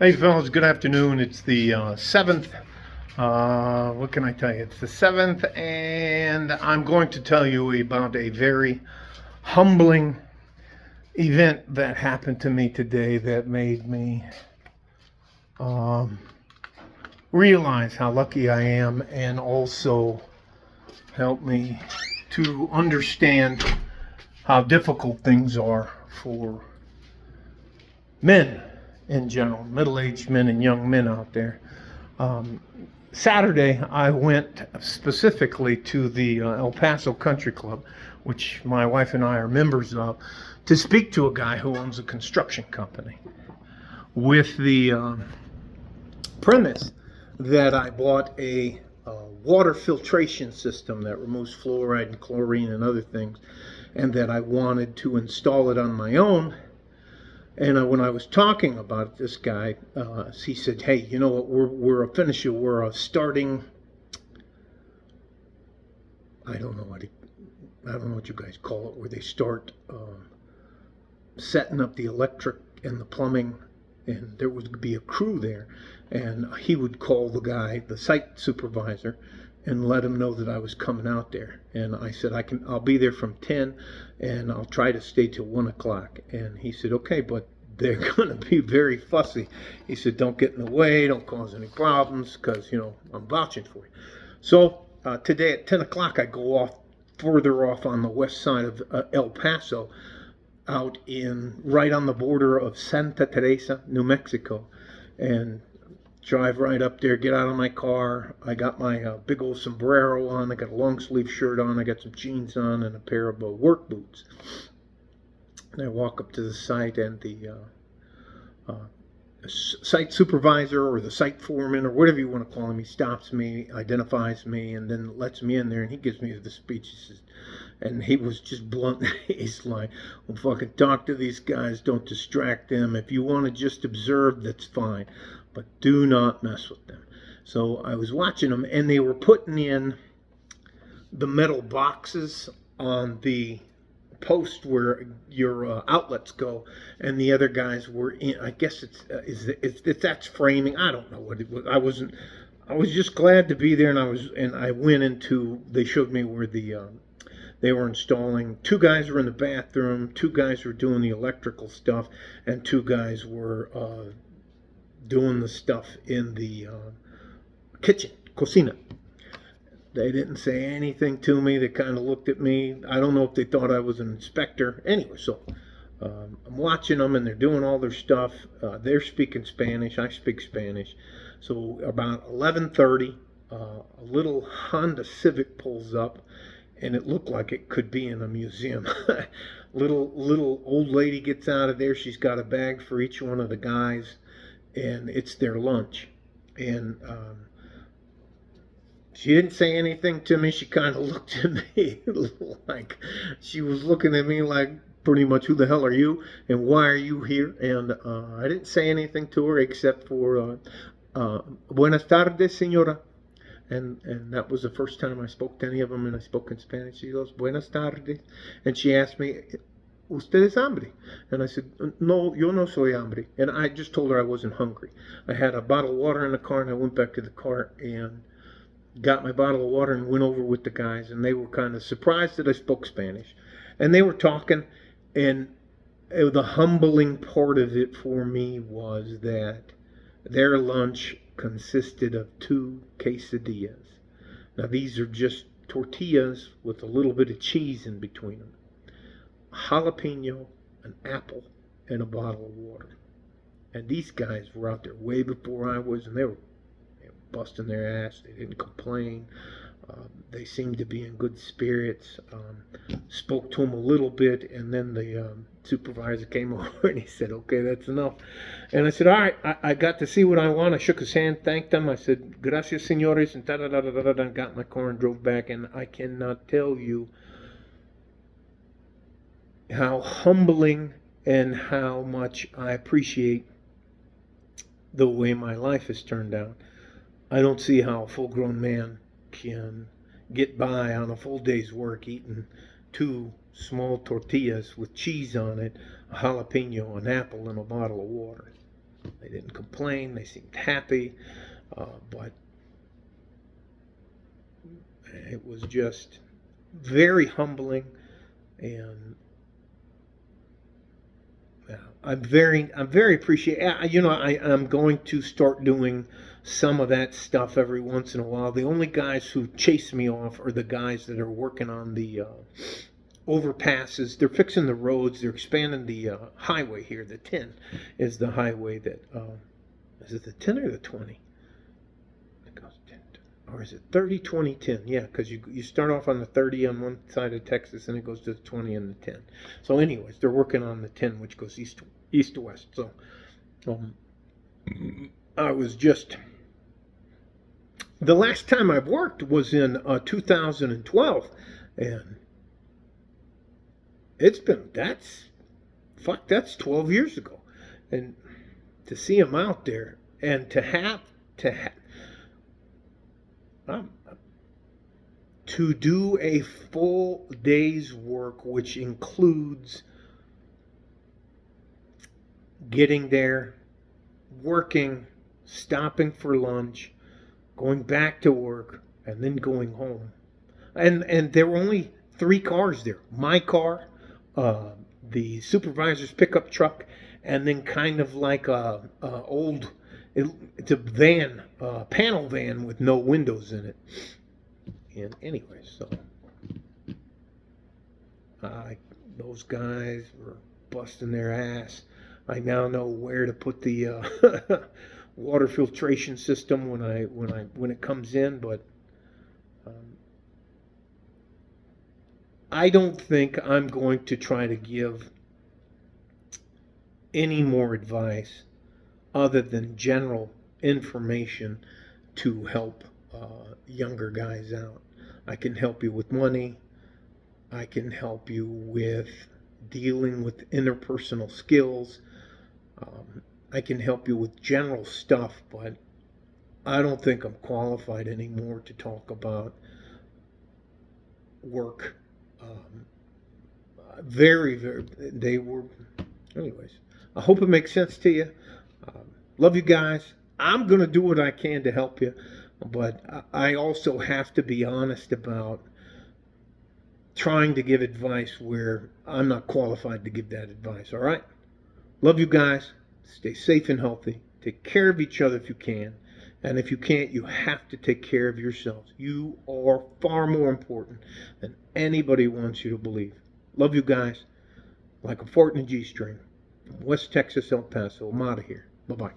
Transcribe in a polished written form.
Hey fellas, good afternoon. It's the 7th. What can I tell you? It's the 7th, and I'm going to tell you about a very humbling event that happened to me today that made me um, realize how lucky I am, and also help me to understand how difficult things are for men in general, middle-aged men and young men out there. Um, Saturday, I went specifically to the El Paso Country Club, which my wife and I are members of, to speak to a guy who owns a construction company, with the premise that I bought a water filtration system that removes fluoride and chlorine and other things, and that I wanted to install it on my own. And when I was talking about this guy, he said, "Hey, you know what? We're finishing. We're starting. I don't know what you guys call it, where they start setting up the electric and the plumbing, and there would be a crew there, and he would call the guy, the site supervisor, and let him know that I was coming out there." And I said, I'll be there from 10, and I'll try to stay till 1 o'clock. And he said, "Okay, but they're going to be very fussy." He said, "Don't get in the way, don't cause any problems, because, I'm vouching for you." So today at 10 o'clock, I go further off on the west side of El Paso, out right on the border of Santa Teresa, New Mexico, and drive right up there, get out of my car. I got my big old sombrero on. I got a long sleeve shirt on. I got some jeans on and a pair of work boots. And I walk up to the site, and the site supervisor, or the site foreman, or whatever you want to call him, he stops me, identifies me, and then lets me in there, and he gives me the speech. He says, and he was just blunt. He's like, "Well, fucking talk to these guys. Don't distract them. If you want to just observe, that's fine, but do not mess with them." So I was watching them, and they were putting in the metal boxes on the post where your outlets go, and the other guys were in. I guess that's framing. I don't know what it was. I was just glad to be there, and I went into. They showed me where they were installing. 2 guys were in the bathroom, 2 guys were doing the electrical stuff, and 2 guys were doing the stuff in the kitchen, cocina. They didn't say anything to me. They kind of looked at me. I don't know if they thought I was an inspector. Anyway, so I'm watching them, and they're doing all their stuff. They're speaking Spanish. I speak Spanish. So about 11:30, a little Honda Civic pulls up, and it looked like it could be in a museum. Little old lady gets out of there. She's got a bag for each one of the guys, and it's their lunch. And she didn't say anything to me. She kind of looked at me like she was looking at me like, pretty much, "Who the hell are you, and why are you here?" And I didn't say anything to her except for "Buenas tardes, señora." And that was the first time I spoke to any of them, and I spoke in Spanish. She goes, "Buenas tardes." And she asked me, "¿Usted es hambre?" And I said, "No, yo no soy hambre." And I just told her I wasn't hungry. I had a bottle of water in the car, and I went back to the car and got my bottle of water and went over with the guys, and they were kind of surprised that I spoke Spanish. And they were talking, and the humbling part of it for me was that their lunch consisted of 2 quesadillas. Now, these are just tortillas with a little bit of cheese in between them, a jalapeno, an apple, and a bottle of water. And these guys were out there way before I was, and they were busting their ass. They didn't complain. They seemed to be in good spirits. Spoke to them a little bit, and then the supervisor came over and he said, "Okay, that's enough." And I said, "All right, I got to see what I want." I shook his hand, thanked them. I said, "Gracias, señores," and da-da-da-da-da-da, and got in my car and drove back. And I cannot tell you how humbling and how much I appreciate the way my life has turned out. I don't see how a full-grown man can get by on a full day's work eating 2 small tortillas with cheese on it, a jalapeno, an apple, and a bottle of water. They didn't complain. They seemed happy. But it was just very humbling, and I'm very appreciative. I'm going to start doing some of that stuff every once in a while. The only guys who chase me off are the guys that are working on the overpasses. They're fixing the roads. They're expanding the highway here. The 10 is the highway that is it the 10 or the 20? It goes 10, or is it 30, 20, 10? Yeah, because you start off on the 30 on one side of Texas, and it goes to the 20 and the 10. So anyways, they're working on the 10, which goes east to west. So I was just, the last time I worked was in 2012, and that's 12 years ago. And to see him out there, and to do a full day's work, which includes getting there, working, stopping for lunch, going back to work, and then going home. And there were only 3 cars there. My car, the supervisor's pickup truck, and then kind of like it's a van, panel van with no windows in it. And anyway, so those guys were busting their ass. I now know where to put the water filtration system when it comes in, but I don't think I'm going to try to give any more advice other than general information to help younger guys out. I can help you with money. I can help you with dealing with interpersonal skills. I can help you with general stuff, but I don't think I'm qualified anymore to talk about work. They were, anyways. I hope it makes sense to you. Love you guys. I'm going to do what I can to help you, but I also have to be honest about trying to give advice where I'm not qualified to give that advice, all right? Love you guys. Stay safe and healthy. Take care of each other if you can. And if you can't, you have to take care of yourselves. You are far more important than anybody wants you to believe. Love you guys. Like a fart in a G-string. From West Texas, El Paso. I'm out of here. Bye-bye.